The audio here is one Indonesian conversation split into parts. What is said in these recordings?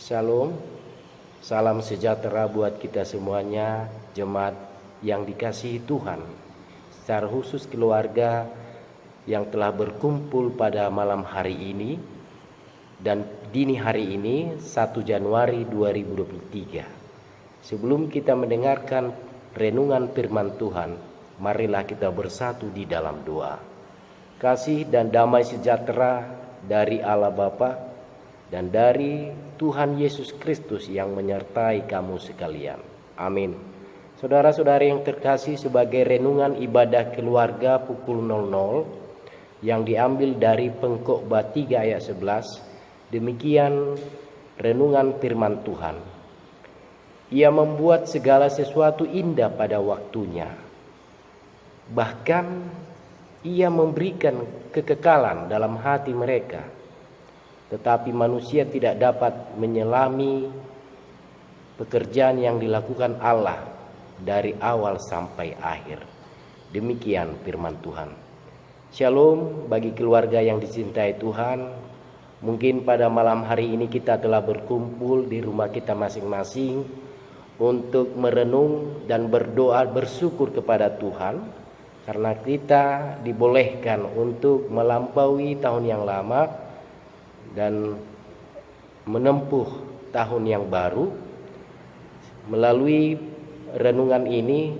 Shalom, salam sejahtera buat kita semuanya, jemaat yang dikasihi Tuhan. Secara khusus keluarga yang telah berkumpul pada malam hari ini dan dini hari ini 1 Januari 2023. Sebelum kita mendengarkan renungan firman Tuhan, marilah kita bersatu di dalam doa. Kasih dan damai sejahtera dari Allah Bapa dan dari Tuhan Yesus Kristus yang menyertai kamu sekalian. Amin. Saudara-saudari yang terkasih, sebagai renungan ibadah keluarga pukul 00 yang diambil dari Pengkhotbah 3 ayat 11, demikian renungan firman Tuhan. Ia membuat segala sesuatu indah pada waktunya. Bahkan ia memberikan kekekalan dalam hati mereka. Tetapi manusia tidak dapat menyelami pekerjaan yang dilakukan Allah dari awal sampai akhir. Demikian firman Tuhan. Shalom bagi keluarga yang dicintai Tuhan. Mungkin pada malam hari ini kita telah berkumpul di rumah kita masing-masing untuk merenung dan berdoa bersyukur kepada Tuhan, karena kita dibolehkan untuk melampaui tahun yang lama dan menempuh tahun yang baru. Melalui renungan ini,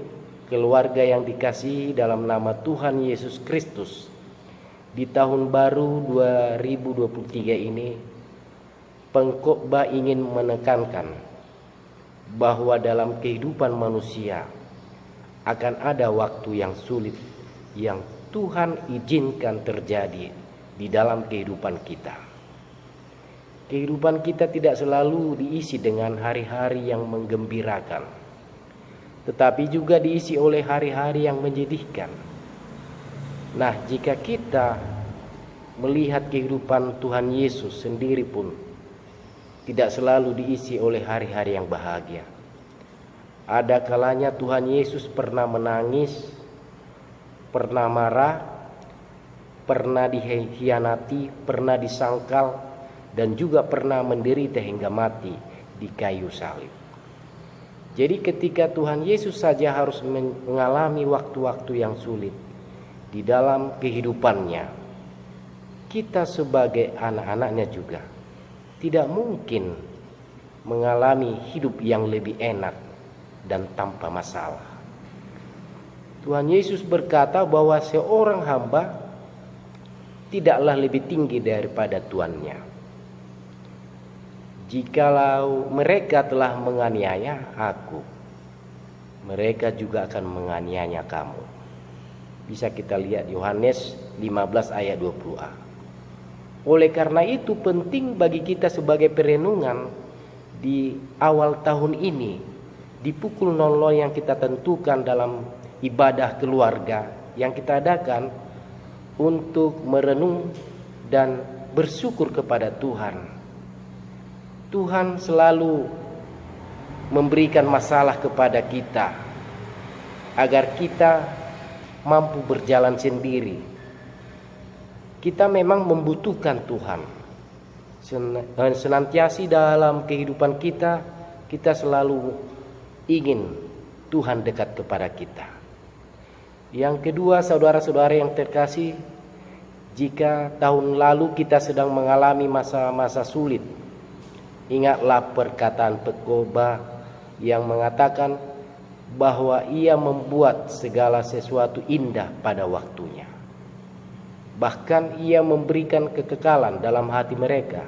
keluarga yang dikasihi dalam nama Tuhan Yesus Kristus, di tahun baru 2023 ini, pengkhotbah ingin menekankan bahwa dalam kehidupan manusia akan ada waktu yang sulit yang Tuhan izinkan terjadi di dalam kehidupan kita. Kehidupan kita tidak selalu diisi dengan hari-hari yang menggembirakan, tetapi juga diisi oleh hari-hari yang menyedihkan. Nah, jika kita melihat kehidupan Tuhan Yesus sendiri pun tidak selalu diisi oleh hari-hari yang bahagia. Ada kalanya Tuhan Yesus pernah menangis, pernah marah, pernah dikhianati, pernah disangkal, dan juga pernah menderita hingga mati di kayu salib. Jadi ketika Tuhan Yesus saja harus mengalami waktu-waktu yang sulit di dalam kehidupannya, kita sebagai anak-anaknya juga tidak mungkin mengalami hidup yang lebih enak dan tanpa masalah. Tuhan Yesus berkata bahwa seorang hamba tidaklah lebih tinggi daripada tuannya. Jikalau mereka telah menganiaya aku, mereka juga akan menganiaya kamu. Bisa kita lihat Yohanes 15 ayat 20a. Oleh karena itu penting bagi kita sebagai perenungan di awal tahun ini, di pukul 00 yang kita tentukan dalam ibadah keluarga yang kita adakan, untuk merenung dan bersyukur kepada Tuhan. Tuhan selalu memberikan masalah kepada kita agar kita mampu berjalan sendiri. Kita memang membutuhkan Tuhan. Senantiasa dalam kehidupan kita, kita selalu ingin Tuhan dekat kepada kita. Yang kedua, saudara-saudara yang terkasih, jika tahun lalu kita sedang mengalami masa-masa sulit, ingatlah perkataan pengkhotbah yang mengatakan bahwa ia membuat segala sesuatu indah pada waktunya. Bahkan ia memberikan kekekalan dalam hati mereka.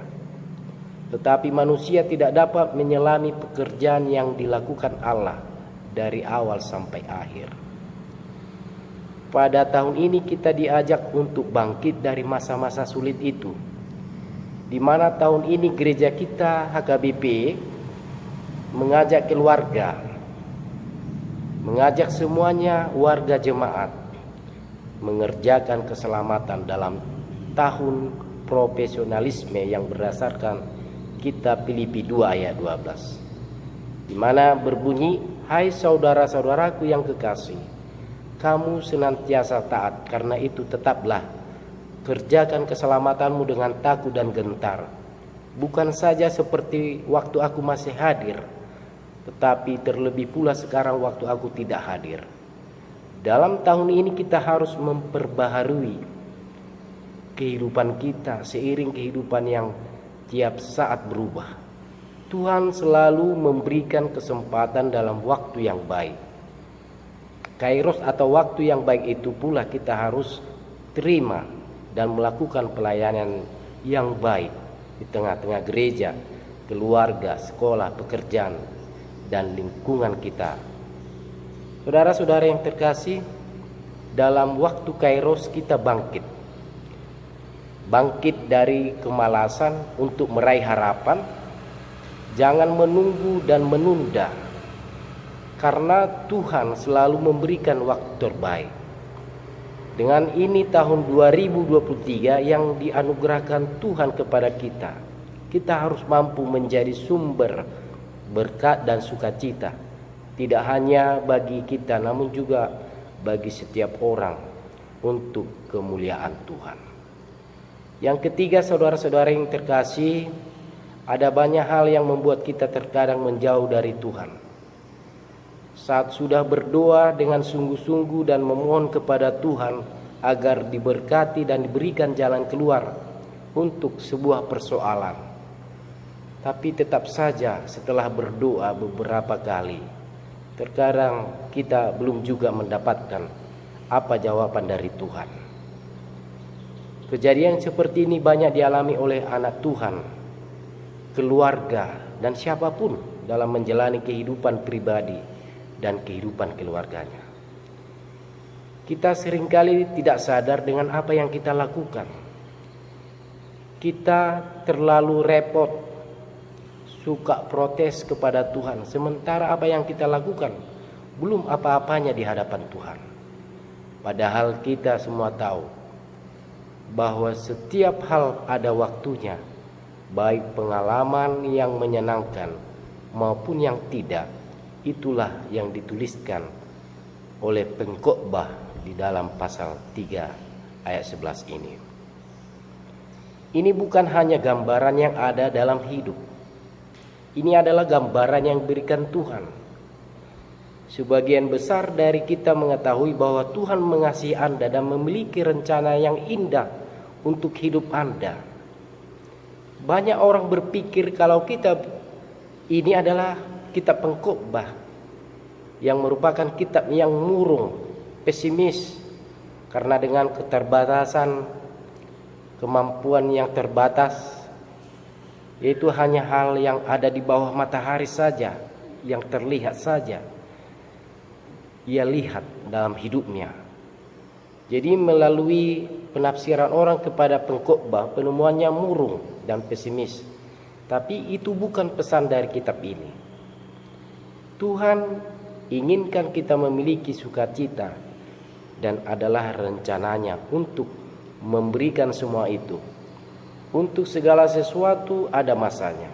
Tetapi manusia tidak dapat menyelami pekerjaan yang dilakukan Allah dari awal sampai akhir. Pada tahun ini kita diajak untuk bangkit dari masa-masa sulit itu, di mana tahun ini gereja kita HKBP mengajak keluarga, mengajak semuanya warga jemaat mengerjakan keselamatan dalam tahun profesionalisme yang berdasarkan kitab Filipi 2 ayat 12, di mana berbunyi, "Hai saudara-saudaraku yang kekasih, kamu senantiasa taat, karena itu tetaplah kerjakan keselamatanmu dengan takut dan gentar, Bukan saja seperti waktu aku masih hadir, tetapi terlebih pula sekarang waktu aku tidak hadir. Dalam tahun ini kita harus memperbaharui kehidupan kita seiring kehidupan yang tiap saat berubah. Tuhan selalu memberikan kesempatan dalam waktu yang baik. Kairos atau waktu yang baik itu pula kita harus terima dan melakukan pelayanan yang baik di tengah-tengah gereja, keluarga, sekolah, pekerjaan, dan lingkungan kita. Saudara-saudara yang terkasih, dalam waktu Kairos kita bangkit dari kemalasan untuk meraih harapan. Jangan menunggu dan menunda, karena Tuhan selalu memberikan waktu terbaik. Dengan ini tahun 2023 yang dianugerahkan Tuhan kepada kita, kita harus mampu menjadi sumber berkat dan sukacita, tidak hanya bagi kita namun juga bagi setiap orang untuk kemuliaan Tuhan. Yang ketiga, saudara-saudara yang terkasih, ada banyak hal yang membuat kita terkadang menjauh dari Tuhan. Saat sudah berdoa dengan sungguh-sungguh dan memohon kepada Tuhan agar diberkati dan diberikan jalan keluar untuk sebuah persoalan, tapi tetap saja setelah berdoa beberapa kali, terkadang kita belum juga mendapatkan apa jawaban dari Tuhan. Kejadian seperti ini banyak dialami oleh anak Tuhan, keluarga, dan siapapun dalam menjalani kehidupan pribadi dan kehidupan keluarganya. Kita seringkali tidak sadar dengan apa yang kita lakukan. Kita terlalu repot, suka protes kepada Tuhan, sementara apa yang kita lakukan belum apa-apanya di hadapan Tuhan. Padahal kita semua tahu bahwa setiap hal ada waktunya, baik pengalaman yang menyenangkan maupun yang tidak. Itulah yang dituliskan oleh pengkhotbah di dalam pasal 3 ayat 11 ini. Ini bukan hanya gambaran yang ada dalam hidup. Ini adalah gambaran yang diberikan Tuhan. Sebagian besar dari kita mengetahui bahwa Tuhan mengasihi Anda dan memiliki rencana yang indah untuk hidup Anda. Banyak orang berpikir kalau kitab ini adalah kitab pengkhotbah yang merupakan kitab yang murung, pesimis, karena dengan keterbatasan kemampuan yang terbatas, yaitu hanya hal yang ada di bawah matahari saja, yang terlihat saja ia lihat dalam hidupnya. Jadi melalui penafsiran orang kepada pengkhotbah, penemuannya murung dan pesimis. Tapi itu bukan pesan dari kitab ini. Tuhan inginkan kita memiliki sukacita, dan adalah rencananya untuk memberikan semua itu. Untuk segala sesuatu ada masanya.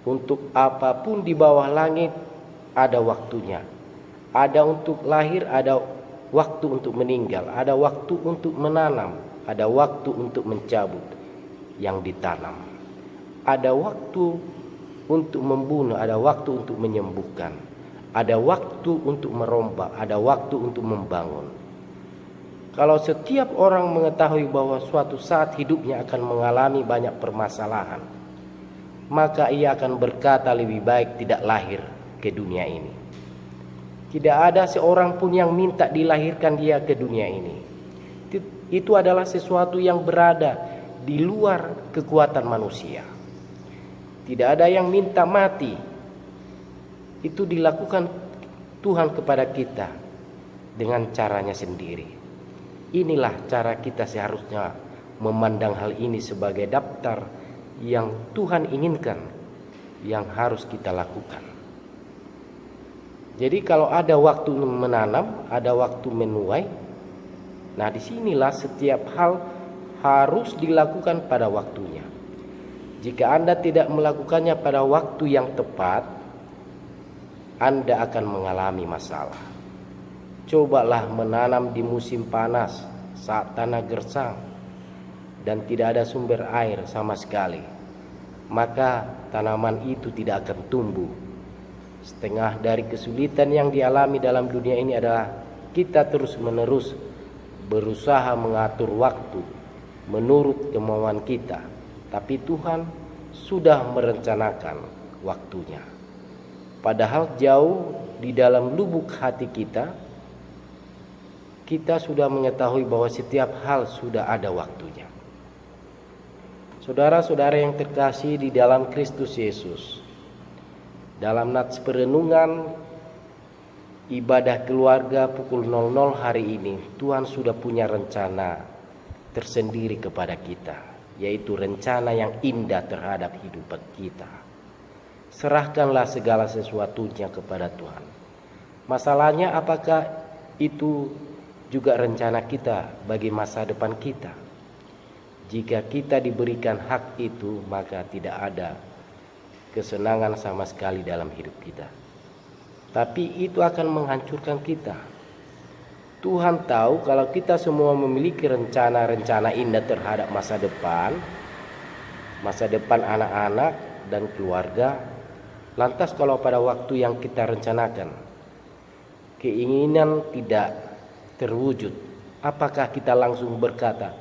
Untuk apapun di bawah langit ada waktunya. Ada untuk lahir, ada waktu untuk meninggal, ada waktu untuk menanam, ada waktu untuk mencabut yang ditanam. Ada waktu untuk membunuh, ada waktu untuk menyembuhkan. Ada waktu untuk merombak, ada waktu untuk membangun. Kalau setiap orang mengetahui bahwa suatu saat hidupnya akan mengalami banyak permasalahan, maka ia akan berkata lebih baik tidak lahir ke dunia ini. Tidak ada seorang pun yang minta dilahirkan dia ke dunia ini. Itu adalah sesuatu yang berada di luar kekuatan manusia. Tidak ada yang minta mati. Itu dilakukan Tuhan kepada kita dengan caranya sendiri. Inilah cara kita seharusnya memandang hal ini sebagai daftar yang Tuhan inginkan, yang harus kita lakukan. Jadi kalau ada waktu menanam, ada waktu menuai. Nah, disinilah setiap hal harus dilakukan pada waktunya. Jika Anda tidak melakukannya pada waktu yang tepat, Anda akan mengalami masalah. Cobalah menanam di musim panas saat tanah gersang dan tidak ada sumber air sama sekali. maka tanaman itu tidak akan tumbuh. Setengah dari kesulitan yang dialami dalam dunia ini adalah kita terus-menerus berusaha mengatur waktu menurut kemauan kita, tapi Tuhan sudah merencanakan waktunya. Padahal jauh di dalam lubuk hati kita sudah mengetahui bahwa setiap hal sudah ada waktunya. Saudara-saudara yang terkasih di dalam Kristus Yesus, dalam nats perenungan ibadah keluarga pukul 00 hari ini, Tuhan sudah punya rencana tersendiri kepada kita, yaitu rencana yang indah terhadap hidup kita. Serahkanlah segala sesuatunya kepada Tuhan. Masalahnya, apakah itu juga rencana kita bagi masa depan kita? Jika kita diberikan hak itu, maka tidak ada kesenangan sama sekali dalam hidup kita. Tapi itu akan menghancurkan kita. Tuhan tahu kalau kita semua memiliki rencana-rencana indah terhadap masa depan anak-anak dan keluarga. Lantas kalau pada waktu yang kita rencanakan keinginan tidak terwujud, apakah kita langsung berkata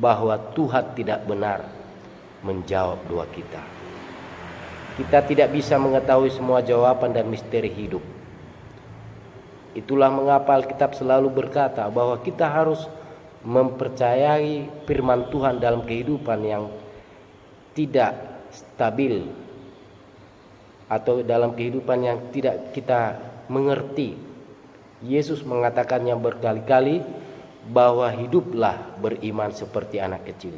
bahwa Tuhan tidak benar menjawab doa kita? Kita tidak bisa mengetahui semua jawaban dan misteri hidup. Itulah mengapa Alkitab selalu berkata bahwa kita harus mempercayai firman Tuhan dalam kehidupan yang tidak stabil atau dalam kehidupan yang tidak kita mengerti. Yesus mengatakannya berkali-kali bahwa hiduplah beriman seperti anak kecil.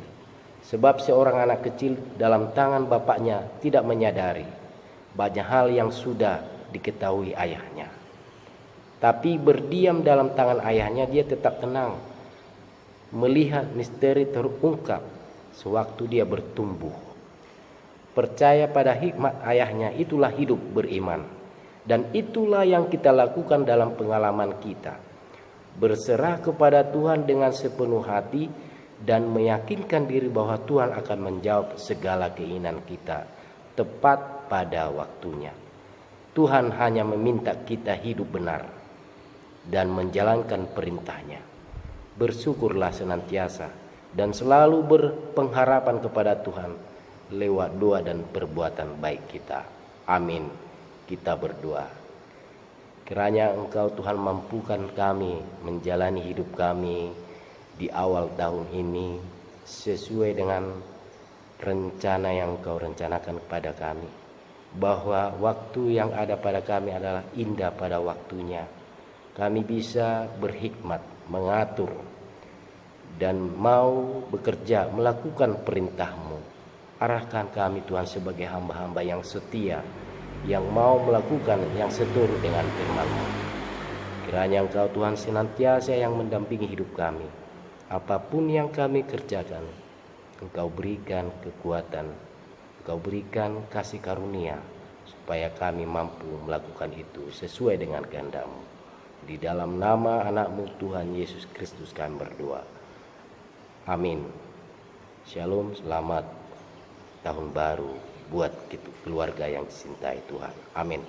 Sebab seorang anak kecil dalam tangan bapaknya tidak menyadari banyak hal yang sudah diketahui ayahnya. Tapi berdiam dalam tangan ayahnya, dia tetap tenang melihat misteri terungkap sewaktu dia bertumbuh. Percaya pada hikmat ayahnya, itulah hidup beriman. Dan itulah yang kita lakukan dalam pengalaman kita. Berserah kepada Tuhan dengan sepenuh hati dan meyakinkan diri bahwa Tuhan akan menjawab segala keinginan kita tepat pada waktunya. Tuhan hanya meminta kita hidup benar dan menjalankan perintahnya. Bersyukurlah senantiasa dan selalu berpengharapan kepada Tuhan lewat doa dan perbuatan baik kita. Amin. Kita berdoa. Kiranya Engkau Tuhan mampukan kami menjalani hidup kami di awal tahun ini sesuai dengan rencana yang Engkau rencanakan kepada kami, bahwa waktu yang ada pada kami adalah indah pada waktunya. Kami bisa berhikmat, mengatur, dan mau bekerja melakukan perintah-Mu. Arahkan kami Tuhan sebagai hamba-hamba yang setia, yang mau melakukan yang seturut dengan firman-Mu. Kiranya Engkau Tuhan senantiasa yang mendampingi hidup kami. Apapun yang kami kerjakan, Engkau berikan kekuatan, Engkau berikan kasih karunia, supaya kami mampu melakukan itu sesuai dengan kehendak-Mu. Di dalam nama anak-Mu Tuhan Yesus Kristus kami berdoa. Amin. Shalom, selamat tahun baru buat keluarga yang dicintai Tuhan. Amin.